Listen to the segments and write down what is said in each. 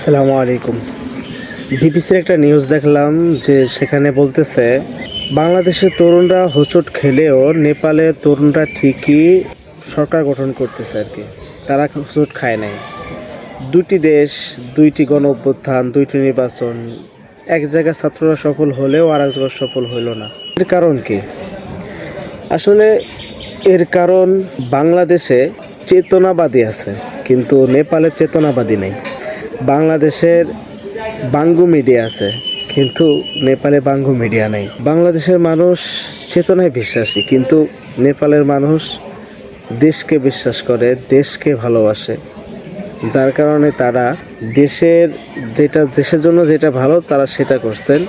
আসসালামু আলাইকুম। বিবিসির একটা নিউজ দেখলাম যে সেখানে বলতেছে বাংলাদেশের তরুণরা হোঁচট খেলেও নেপালের তরুণরা ঠিকই সরকার গঠন করতেছে আর কি। তারা হোঁচট খায় নাই। দুটি দেশ, দুইটি গণ অভ্যুত্থান, দুইটি নির্বাচন, এক জায়গায় ছাত্ররা সফল হলেও আর এক জায়গায় সফল হইল না। এর কারণ কি? আসলে এর কারণ বাংলাদেশে চেতনাবাদী আছে কিন্তু নেপালের চেতনাবাদী নেই। বাংলাদেশের বাঙ্গু মিডিয়া আছে কিন্তু নেপালে বাঙ্গু মিডিয়া নেই। বাংলাদেশের মানুষ চেতনায় বিশ্বাসী কিন্তু নেপালের মানুষ দেশকে বিশ্বাস করে, দেশকে ভালোবাসে, যার কারণে তারা দেশের জন্য যেটা ভালো তারা সেটা করছেন।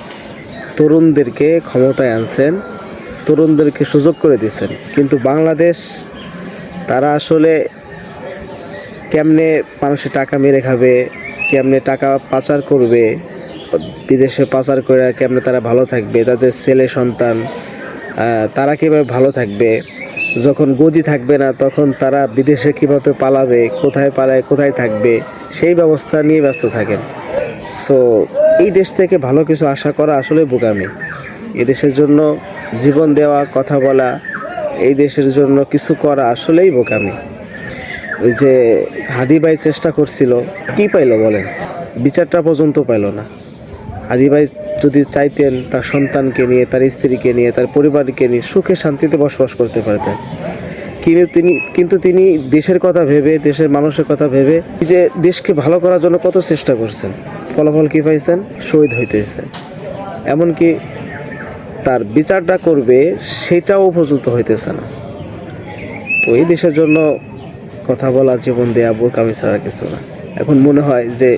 তরুণদেরকে ক্ষমতায় আনছেন, তরুণদেরকে সুযোগ করে দিয়েছেন। কিন্তু বাংলাদেশ তারা আসলে কেমনে মানুষের টাকা মেরে খাবে, কেমনে টাকা পাচার করবে, বিদেশে পাচার করে কেমনে তারা ভালো থাকবে, তাদের ছেলে সন্তান তারা কীভাবে ভালো থাকবে, যখন গদি থাকবে না তখন তারা বিদেশে কীভাবে পালাবে, কোথায় পালায়, কোথায় থাকবে, সেই ব্যবস্থা নিয়ে ব্যস্ত থাকেন। সো এই দেশ থেকে ভালো কিছু আশা করা আসলে বোকামি। এই দেশের জন্য জীবন দেওয়া, কথা বলা, এই দেশের জন্য কিছু করা আসলেই বোকামি। ওই যে হাদি ভাই চেষ্টা করছিল, কি পাইলো বলেন? বিচারটা পর্যন্ত পাইল না। হাদি ভাই যদি চাইতেন তার সন্তানকে নিয়ে, তার স্ত্রীকে নিয়ে, তার পরিবারকে নিয়ে সুখে শান্তিতে বসবাস করতে পারতেন, কিন্তু তিনি দেশের কথা ভেবে, দেশের মানুষের কথা ভেবে যে দেশকে ভালো করার জন্য কত চেষ্টা করছেন, ফলাফল কি পাইছেন? শহীদ হইতেছে। এমনকি তার বিচারটা করবে সেটাও পর্যন্ত হইতেছে না। তো এই দেশের জন্য কথা বলা, জীবন দেয়া বোকামি ছাড়া কিছু না। এখন মনে হয় যে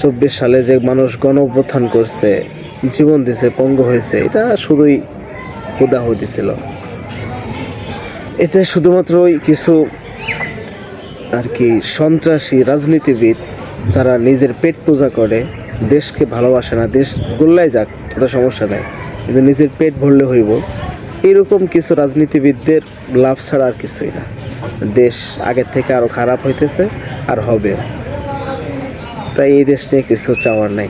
24 সালে যে মানুষ গণ অভ্যুত্থান করছে, জীবন দিছে, পঙ্গু হয়েছে, এটা শুধুই হুদাহুদি ছিল। এতে শুধুমাত্রই কিছু আর কি সন্ত্রাসী রাজনীতিবিদ যারা নিজের পেট পূজা করে, দেশকে ভালোবাসে না, দেশ গোল্লায় যাক তাদের সমস্যা নেই, কিন্তু নিজের পেট ভরলে হইব, এরকম কিছু রাজনীতিবিদদের লাভ ছাড়া আর কিছুই না। দেশ আগের থেকে আরও খারাপ হইতেছে আর হবে। তাই এই দেশ নিয়ে কিছু চাওয়ার নাই।